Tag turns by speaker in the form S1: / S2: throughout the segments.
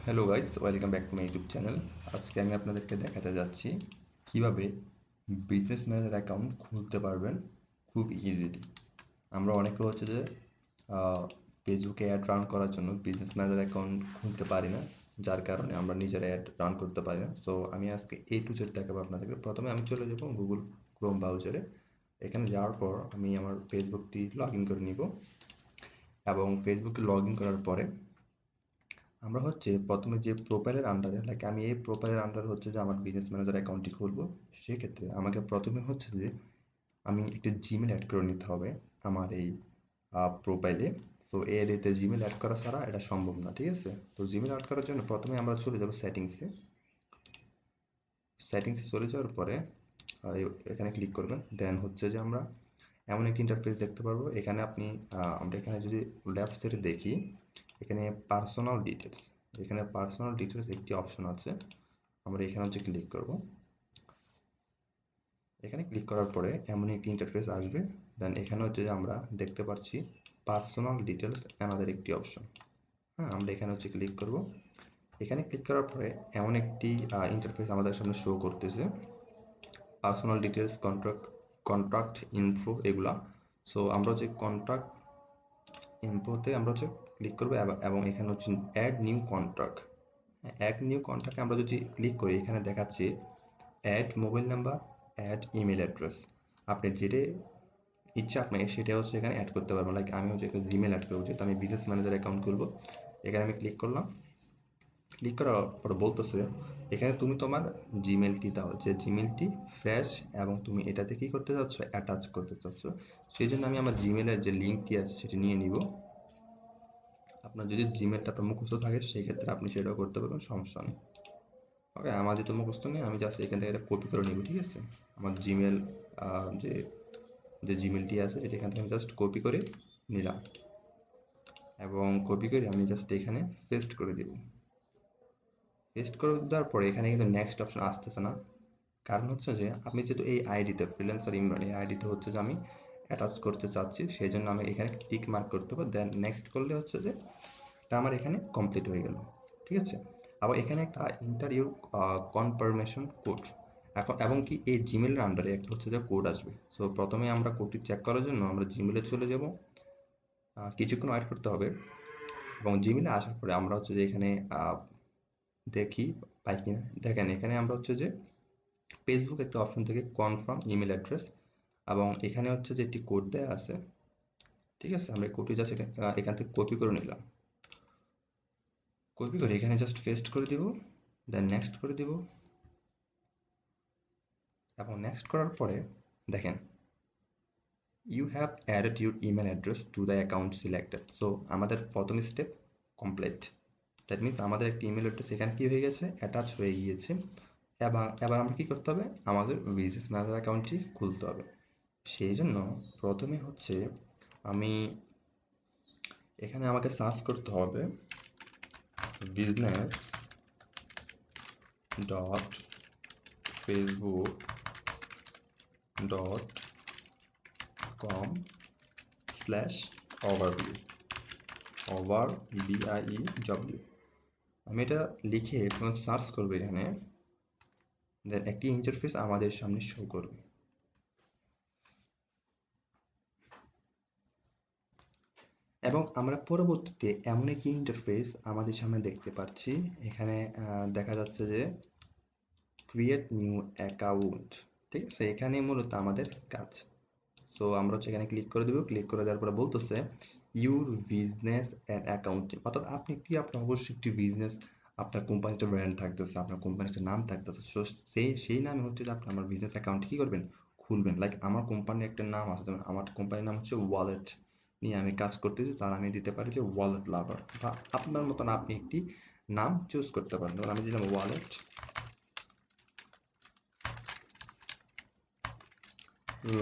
S1: Hello guys, welcome back to my YouTube channel. আজকে আমি আপনাদেরকে দেখাতে যাচ্ছি কিভাবে বিজনেস ম্যানেজার অ্যাকাউন্ট খুলতে পারবেন খুব ইজিলি। আমরা অনেকে হচ্ছে যে ফেসবুকে অ্যাড রান করার জন্য বিজনেস ম্যানেজার অ্যাকাউন্ট খুলতে পারি না, যার কারণে আমরা নিজের অ্যাড রান করতে পারি না। সো আমি আজকে টু জেড দেখাবো আপনাদেরকে। প্রথমে আমি চলে যাব গুগল ক্রোম ব্রাউজারে। এখানে যাওয়ার পর আমি আমার ফেসবুকটি লগ ইন করে নিব এবং ফেসবুকে লগ ইন করার পরে আমরা হচ্ছে প্রথমে যে প্রোফাইলের আন্ডারে আমি এই প্রোফাইলের আন্ডারে হচ্ছে যে আমার বিজনেস ম্যানেজার অ্যাকাউন্টটি খুলবো। সেক্ষেত্রে আমাকে প্রথমে হচ্ছে যে আমি একটা জিমেল অ্যাড করে নিতে হবে আমার এই প্রোফাইলে। সো এর এতে জিমেল অ্যাড করা ছাড়া এটা সম্ভব না, ঠিক আছে? তো জিমেল অ্যাড করার জন্য প্রথমে আমরা চলে যাব সেটিংসে চলে যাওয়ার পরে এখানে ক্লিক করবেন। দেন হচ্ছে যে আমরা এমন একটি ইন্টারফেস দেখতে পারবো। এখানে আমরা এখানে যদি লেফট সাইডে দেখি, এখানে পার্সোনাল ডিটেলস একটি অপশন আছে। আমরা এখানে হচ্ছে ক্লিক করব। এখানে ক্লিক করার পরে এমন একটি ইন্টারফেস আসবে। দেন এখানে হচ্ছে যে আমরা দেখতে পাচ্ছি পার্সোনাল ডিটেলস আমাদের একটি অপশন। হ্যাঁ, আমরা এখানে হচ্ছে ক্লিক করব। এখানে ক্লিক করার পরে এমন একটি ইন্টারফেস আমাদের সামনে শো করতেছে, পার্সোনাল ডিটেলস, কন্ট্রাক্ট ইনফো এগুলা। সো আমরা হচ্ছে কন্ট্রাক্ট ইনফোতে আমরা হচ্ছে ক্লিক করবো এবং এখানে হচ্ছে add new contract. Add new কন্ট্রাক্টে আমরা যদি ক্লিক করি, এখানে দেখাচ্ছি add mobile number, add email address. আপনি যেটা ইচ্ছা আপনি সেটা হচ্ছে এখানে অ্যাড করতে পারবেন। আমি হচ্ছে একটা জিমেল অ্যাড করবো, যেহেতু আমি বিজনেস ম্যানেজার অ্যাকাউন্ট খুলবো। এখানে আমি ক্লিক করলাম। ক্লিক করার পরে বলতেছে এখানে তুমি তোমার জিমেলটি দাও, যে জিমেলটি ফ্রেশ এবং তুমি এটাতে কী করতে চাচ্ছ, অ্যাটাচ করতে চাচ্ছ। সেই জন্য আমি আমার জিমেলের যে লিঙ্কটি আছে সেটি নিয়ে নিব। আপনার যদি জিমেলটা আপনার মুখস্থ থাকে সেই ক্ষেত্রে আপনি সেটাও করতে পারবেন, সমস্যা নেই। ওকে, আমার যেহেতু মুখস্থ নেই, আমি জাস্ট এখান থেকে এটা কপি করে নিব, ঠিক আছে? আমার জিমেল যে যে জিমেলটি আছে সেটা এখান থেকে আমি জাস্ট কপি করে নিলাম এবং কপি করে আমি জাস্ট এখানে পেস্ট করে দেব। পেস্ট করে দেওয়ার পরে এখানে কিন্তু নেক্সট অপশন আসতেছে না। কারণ হচ্ছে যে আমি যেহেতু এই আইডিতে ফ্রিল্যান্সার ইমরান, এই আইডিতে হচ্ছে যে আমি অ্যাটাচ করতে চাচ্ছি, সেই জন্য আমি এখানে টিক মার্ক করতে হবে। দেন নেক্সট করলে হচ্ছে যে এটা আমার এখানে কমপ্লিট হয়ে গেল, ঠিক আছে? আবার এখানে একটা ইন্টারভিউ কনফার্মেশন কোড এবং কি এই জিমেলের আন্ডারে একটা হচ্ছে যে কোড আসবে। সো প্রথমে আমরা কোডটি চেক করার জন্য আমরা জিমেলে চলে যাব। কিছুক্ষণ ওয়েট করতে হবে এবং জিমেলে আসার পরে আমরা হচ্ছে যে এখানে দেখি পাই কিনা। দেখেন এখানে আমরা হচ্ছে যে ফেসবুক একটা অপশন থেকে কনফার্ম ইমেল অ্যাড্রেস এবং এখানে হচ্ছে যে একটি কোড দেওয়া আছে, ঠিক আছে? আমরা কোডটি জাস্ট এখান থেকে কপি করে নিলাম। কপি করে এখানে জাস্ট পেস্ট করে দিব। দেন নেক্সট করে দিব এবং নেক্সট করার পরে দেখেন you have added your email address to the account selected. So আমাদের প্রথম স্টেপ কমপ্লিট। দ্যাট মিনস আমাদের একটা ইমেল অ্যাড্রেস এখানে কী হয়ে গেছে, অ্যাটাচ হয়ে গিয়েছে। এবং এবার আমরা কী করতে হবে, আমাদের বিজনেস ম্যানেজার অ্যাকাউন্টটি খুলতে হবে। সেই জন্য প্রথমে হচ্ছে আমি এখানে আমাকে সার্চ করতে হবে business dot Facebook dot com slash overview, BIEW। আমি এটা লিখে সার্চ করবো এখানে। দেন একটি ইন্টারফেস আমাদের সামনে শো করবে এবং আমরা পরবর্তীতে এমন একটি ইন্টারফেস আমাদের সামনে দেখতে পাচ্ছি। এখানে দেখা যাচ্ছে যে ক্রিয়েট নিউ অ্যাকাউন্ট, ঠিক আছে? এখানে মূলত আমাদের কাজ। সো আমরা হচ্ছে এখানে ক্লিক করে দেবো। ক্লিক করে দেওয়ার পরে বলতেছে ইউর বিজনেস অ্যান্ড অ্যাকাউন্টিং, অর্থাৎ আপনার অবশ্যই একটি বিজনেস, আপনার কোম্পানির একটা ব্র্যান্ড থাকতেছে, আপনার কোম্পানির একটা নাম থাকতেছে। সো সেই নামে হচ্ছে যে আপনি আমার বিজনেস অ্যাকাউন্টে কী করবেন, খুলবেন। আমার কোম্পানির একটা নাম আছে, যেমন আমার কোম্পানির নাম হচ্ছে ওয়ালেট নিয়ে আমি কাজ করতেছি, তার আমি দিতে পারি যে ওয়ালেট লাভার, বা আপনার মতন আপনি একটি নাম চুজ করতে পারেন। যেমন আমি দিলাম ওয়ালেট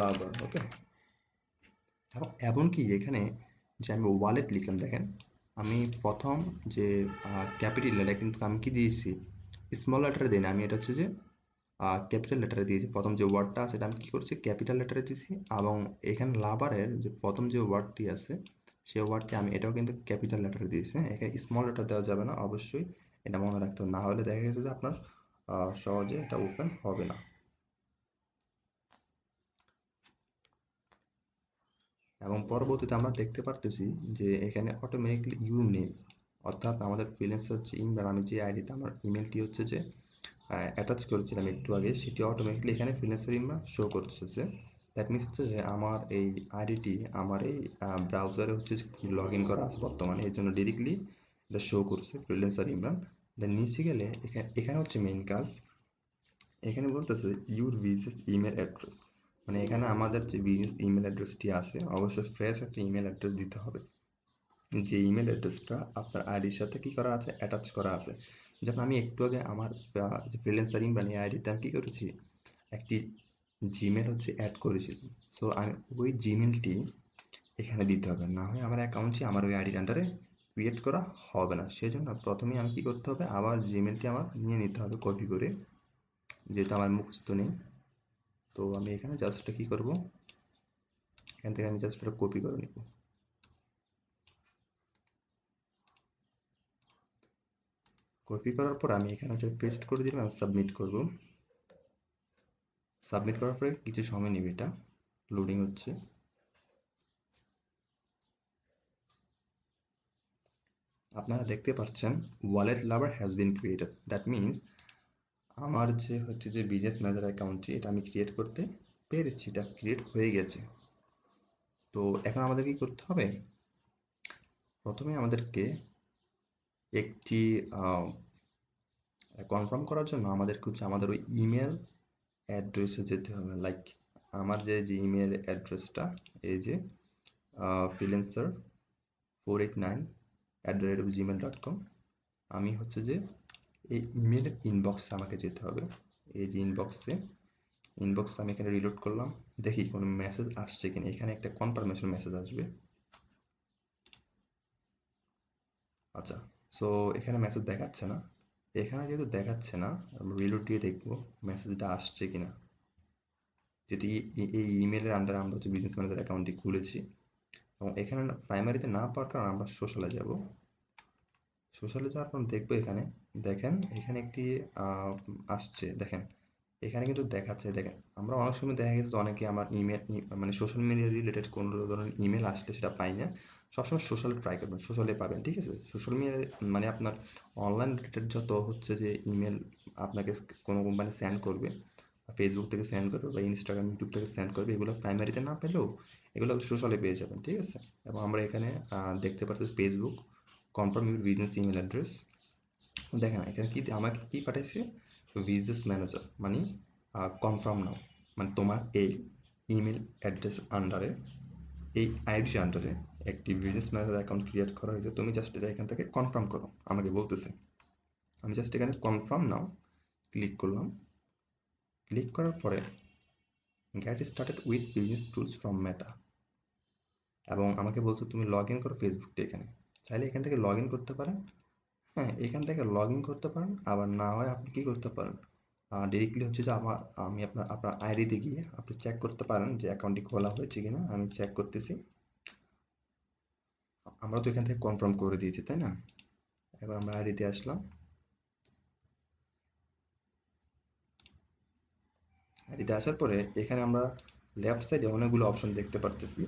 S1: লাভার, ওকে। এমনকি এখানে যে আমি ওয়ালেট লিখলাম, দেখেন আমি প্রথম যে ক্যাপিটাল লেটার কিন্তু আমি কি দিয়েছি, স্মল লেটারে দিই না, আমি এটা হচ্ছে যে ক্যাপিটাল লেটারে দিয়েছি। প্রথম যে ওয়ার্ডটা আছে এটা আমি কী করছি, ক্যাপিটাল লেটারে দিয়েছি। এবং এখানে লাভারের যে প্রথম যে ওয়ার্ডটি আছে সেই ওয়ার্ডটি আমি এটাও কিন্তু ক্যাপিটাল লেটারে দিয়েছি। হ্যাঁ, এখানে স্মল লেটার দেওয়া যাবে না, অবশ্যই এটা মনে রাখতে হবে, না হলে দেখা গেছে যে আপনার সহজে এটা ওপেন হবে না। এবং পরবর্তীতে আমরা দেখতে পারতেছি যে এখানে অটোমেটিকলি ইউর নেম, অর্থাৎ আমাদের ফ্রিল্যান্সার হচ্ছে ইমরান, আমি যে আইডিতে আমার ইমেলটি হচ্ছে যে অ্যাটাচ করেছিলাম একটু আগে, সেটি অটোমেটিকলি এখানে ফ্রিল্যান্সার ইমরান শো করতেছে। দ্যাট মিনস হচ্ছে যে আমার এই আইডিটি আমার এই ব্রাউজারে হচ্ছে কি লগ ইন করা আছে বর্তমানে, এই জন্য ডিরেক্টলি এটা শো করছে ফ্রিল্যান্সার ইমরান। দেন নিচে গেলে এখানে হচ্ছে মেইন কাজ, এখানে বলতেছে ইউর বিজনেস ইমেল অ্যাড্রেস, মানে এখানে আমাদের যে বিজনেস ইমেল অ্যাড্রেসটি আছে অবশ্যই ফ্রেশ একটা ইমেল অ্যাড্রেস দিতে হবে, যে ইমেল অ্যাড্রেসটা আপনার আইডির সাথে কি করা আছে, অ্যাটাচ করা আছে। যেমন আমি একটু আগে আমার যে ফ্রিল্যান্সার ইমরান এই আইডিতে আমি কী করেছি, একটি জিমেল হচ্ছে অ্যাড করেছি। সো আমি ওই জিমেলটি এখানে দিতে হবে, না হয় আমার অ্যাকাউন্টটি আমার ওই আইডির আন্ডারে ক্রিয়েট করা হবে না। সেই জন্য প্রথমেই আমি কী করতে হবে, আবার জিমেলটি আমার নিয়ে নিতে হবে কপি করে, যেহেতু আমার মুখস্থ নেই। তো আমি এখানে জাস্ট কী করব, এখান থেকে আমি জাস্ট এটা কপি করে নেব। কপি করার পর আমি এখানে একটা পেস্ট করে দিলাম এবং সাবমিট করব। সাবমিট করার পরে কিছু সময় নেবে, এটা লোডিং হচ্ছে। আপনারা দেখতে পাচ্ছেন wallet lover has been created, that means আমার যে হচ্ছে যে বিজনেস ম্যানেজার অ্যাকাউন্টটি এটা আমি ক্রিয়েট করতে পেরেছি, এটা ক্রিয়েট হয়ে গেছে। তো এখন আমাদের কি করতে হবে, প্রথমে আমাদেরকে একটি কনফার্ম করার জন্য আমাদেরকে হচ্ছে আমাদের ওই ইমেল অ্যাড্রেসে যেতে হবে। লাইক আমার যে ইমেল অ্যাড্রেসটা, এই যে freelancer489@gmail.com, আমি হচ্ছে যে এই ইমেলের ইনবক্সে আমাকে যেতে হবে। এই যে ইনবক্সে আমি এখানে রিলোড করলাম, দেখি কোনো মেসেজ আসছে কিনা। এখানে একটা কনফার্মেশন মেসেজ আসবে। আচ্ছা, সো এখানে মেসেজ দেখাচ্ছে না। এখানে যেহেতু দেখাচ্ছে না, আমরা রিলোড দিয়ে দেখবো মেসেজটা আসছে কিনা। যেটি এই ইমেলের আন্ডারে আমরা হচ্ছে বিজনেস ম্যানেজার অ্যাকাউন্টটি খুলেছি, এবং এখানে প্রাইমারিতে না পাওয়ার কারণে আমরা সোশ্যালে যাব। সোশ্যালে যাওয়ার পর দেখবো এখানে, দেখেন এখানে একটি আসছে, দেখেন এখানে কিন্তু দেখাচ্ছে। দেখেন আমরা অনেক সময় দেখা গেছে যে অনেকে আমার ইমেল মানে সোশ্যাল মিডিয়া রিলেটেড কোনো ধরনের ইমেল আসলে সেটা পাই না। সবসময় সোশ্যালে ট্রাই করবেন, সোশ্যালে পাবেন, ঠিক আছে। সোশ্যাল মিডিয়া মানে আপনার অনলাইন রিলেটেড যত হচ্ছে যে ইমেল আপনাকে কোনো কোম্পানি সেন্ড করবে, ফেসবুক থেকে সেন্ড করবে বা ইনস্টাগ্রাম ইউটিউব থেকে সেন্ড করবে, এগুলো প্রাইমারিতে না পেলেও এগুলো সোশ্যালে পেয়ে যাবেন, ঠিক আছে। এবং আমরা এখানে দেখতে পাচ্ছি Facebook confirm your business email address. দেখেন এখানে কি আমাকে কি পাঠাইছে, বিজনেস ম্যানেজার মানে কনফার্ম নাও, মানে তোমার এই ইমেল অ্যাড্রেস আন্ডারে, এই আইডির আন্ডারে একটি বিজনেস ম্যানেজার অ্যাকাউন্ট ক্রিয়েট করা হয়েছে, তুমি জাস্ট এটা এখান থেকে কনফার্ম করো, আমাকে বলতেছে। আমি জাস্ট এখানে কনফার্ম নাও ক্লিক করলাম। ক্লিক করার পরে get started with business tools from Meta, এবং আমাকে বলছো তুমি লগ ইন করো ফেসবুকটা। এখানে চাইলে এখান থেকে লগ ইন করতে পারেন, হ্যাঁ এখান থেকে লগ ইন করতে পারেন। আবার না হয় আপনি কী করতে পারেন, ডিরেক্টলি হচ্ছে যে আমি আপনার আইডিতে গিয়ে আপনি চেক করতে পারেন যে অ্যাকাউন্টটি খোলা হয়েছে কিনা। আমি চেক করতেছি, আমরা তো এখান থেকে কনফার্ম করে দিয়েছি তাই না। এবার আমরা আইডিতে আসলাম, আইডিতে আসার পরে এখানে আমরা লেফট সাইডে অনেকগুলো অপশন দেখতে পারতেছি।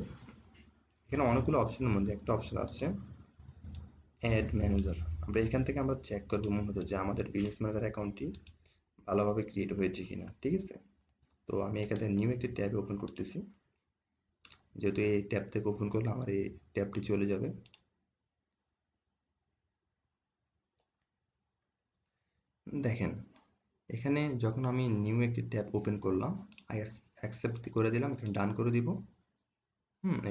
S1: এখানে অনেকগুলো অপশনের মধ্যে একটা অপশন আছে অ্যাড ম্যানেজার। আমরা এখান থেকে আমরা চেক করবো মূলত যে আমাদের বিজনেস ম্যানেজার অ্যাকাউন্টটি ভালোভাবে ক্রিয়েট হয়েছে কিনা, ঠিক আছে। তো আমি এখানে নিউ একটি ট্যাব ওপেন করতেছি, যেহেতু এই ট্যাব থেকে ওপেন করলে আমার এই ট্যাবটি চলে যাবে। দেখেন এখানে যখন আমি নিউ একটি ট্যাব ওপেন করলাম, আই অ্যাকসেপ্ট করে দিলাম, এখানে ডান করে দিব।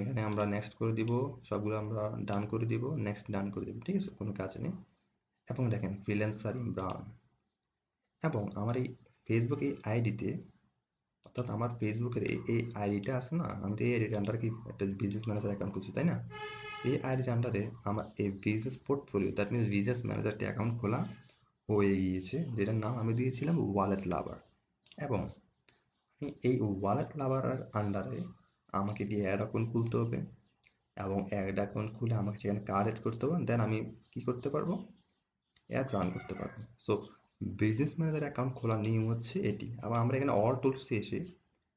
S1: এখানে আমরা নেক্সট করে দিব, সবগুলো আমরা ডান করে দিব, নেক্সট ডান করে দিব, ঠিক আছে, কোনো কাজ নেই। এবং দেখেন ফ্রিল্যান্সার ইমরান, এবং আমার এই ফেসবুক এই আইডিতে, অর্থাৎ আমার ফেসবুকের এই আইডিটা আছে না, আমি তো এই আইডির আন্ডারে কি একটা বিজনেস ম্যানেজার অ্যাকাউন্ট করছি তাই না। এই আইডির আন্ডারে আমার এই business portfolio, that means business ম্যানেজারটি অ্যাকাউন্ট খোলা হয়ে গিয়েছে, যেটার নাম আমি দিয়েছিলাম ওয়ালেট লাভার। এবং আমি এই ওয়ালেট লাভারের আন্ডারে আমাকে দিয়ে অ্যাড অ্যাকাউন্ট খুলতে হবে, এবং অ্যাড অ্যাকাউন্ট খুলে আমাকে সেখানে কার্ড এড করতে হবে। দেন আমি কি করতে পারবো, অ্যাড রান করতে পারবেন। সো বিজনেস ম্যানেজার অ্যাকাউন্ট খোলার নিয়ম হচ্ছে এটি। আবার আমরা এখানে অল টুলসে এসে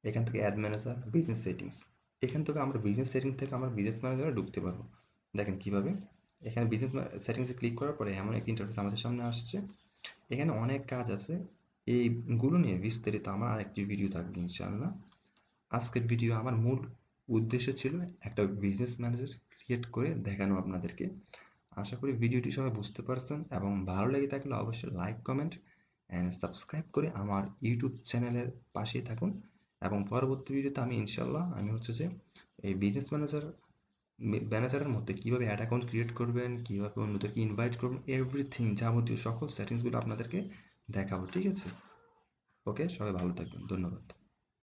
S1: এখান থেকে অ্যাড ম্যানেজার, বিজনেস সেটিংস, এখান থেকে আমরা বিজনেস সেটিং থেকে আমরা বিজনেস ম্যানেজারে ঢুকতে পারবো। দেখেন কীভাবে, এখানে বিজনেস সেটিংসে ক্লিক করার পরে এমন একটা ইন্টারফেস আমাদের সামনে আসছে। এখানে অনেক কাজ আছে, এইগুলো নিয়ে বিস্তারিত আমার আরেকটি ভিডিও থাকবে ইনশাআল্লাহ। আজকের ভিডিও আমার মূল উদ্দেশ্য ছিল একটা বিজনেস ম্যানেজার ক্রিয়েট করে দেখানো আপনাদেরকে। আশা করি ভিডিওটি সবাই বুঝতে পারছেন, এবং ভালো লেগে থাকলে অবশ্যই লাইক, কমেন্ট অ্যান্ড সাবস্ক্রাইব করে আমার ইউটিউব চ্যানেলের পাশেই থাকুন। এবং পরবর্তী ভিডিওতে আমি ইনশাআল্লাহ হচ্ছে যে এই বিজনেস ম্যানেজারের মধ্যে কীভাবে অ্যাড অ্যাকাউন্ট ক্রিয়েট করবেন, কীভাবে অন্যদেরকে ইনভাইট করবেন, এভরিথিং যাবতীয় সকল সেটিংসগুলো আপনাদেরকে দেখাবো, ঠিক আছে? ওকে, সবাই ভালো থাকবেন, ধন্যবাদ।